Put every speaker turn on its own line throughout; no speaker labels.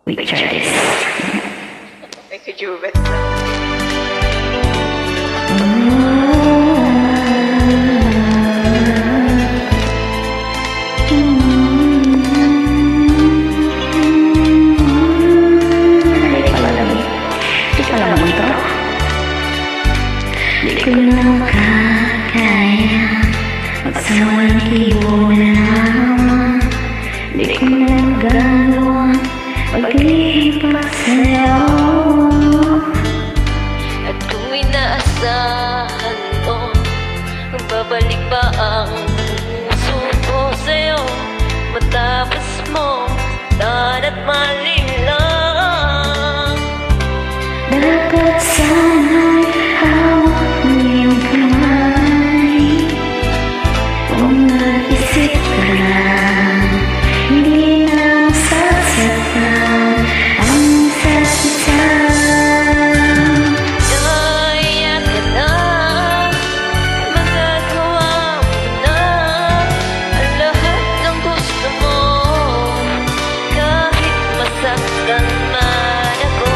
We try this.
May kajubet lang.
Di ka lang ito. Di ko na makakaya magsawang iulan. Di ko na magagawa maglipat sa'yo.
At kung inaasahan mo, babalik ba ang puso ko sa'yo? Matapos mo, tan at mali lang.
Dapat sana'y hawak mo yung kamay. Kung nag-isip ka lang, hindi na masasaktan ang isa't isa.
Kaya ka na, magagawa mo na ang lahat ng gusto mo. Kahit masaktan man ako,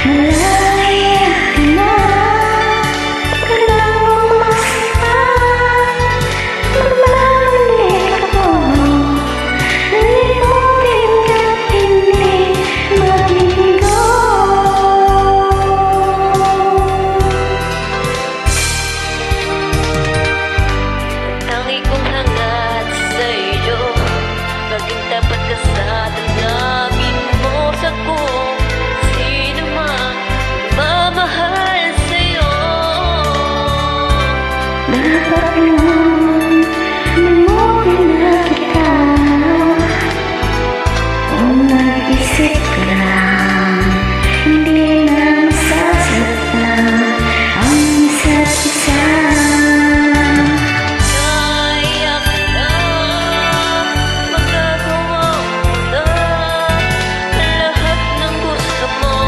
Malaya ka na, huwag ka lang umaspan. Magbabalik ako, lilimutin ka't hindi mabigo.
ang tangi kong hangat sa'yo, maging tapat ka sa dalangin mo sa kung sino man mamahal sa'yo.
Dapat lang limutin na kita. Kung nag-isip ka lang, hindi na masasaktan ang isa't isa.
Kaya ka na, magagawa mo na ang lahat ng gusto mo.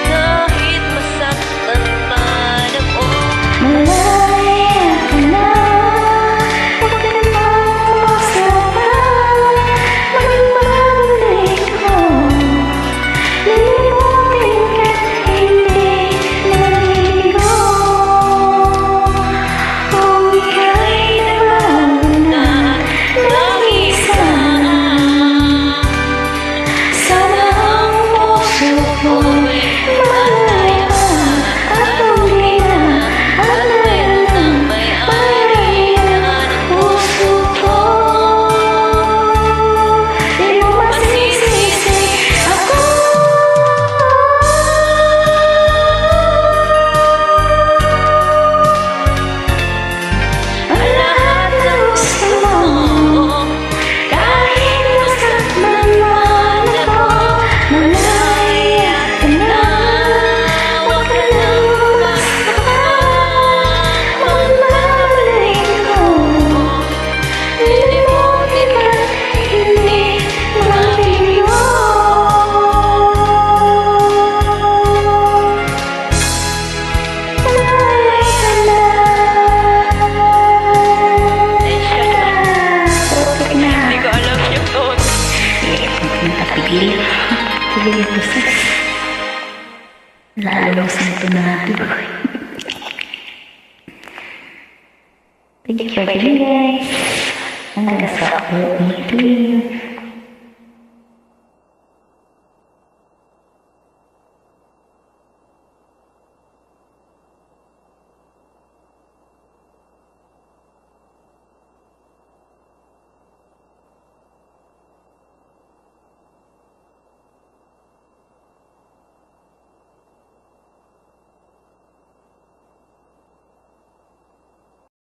Kahit masaktan man ako,
Malaya ka na, huwag ka nang umaspan. Magbabalik ako, lilimutin ka't hindi mabigo. Kung ika'y nabago na ng isa, sana ang puso ko'y malaya at hindi na alalang pariyan ang puso ko. Di mo masisisi ako. Ang lahat ng gusto mo, kahit nasaktan man ako. Malaya ka na, huwag ka nang umaspan. Magbabalik ako, lilimutin ka't hindi mabigo. Malaya ka na. Okay na.
hindi ko alam yung notes.
Pigil yung boses. Lalong sa ito na tuloy. Thank you for listening, guys. Hanggang sa ulit.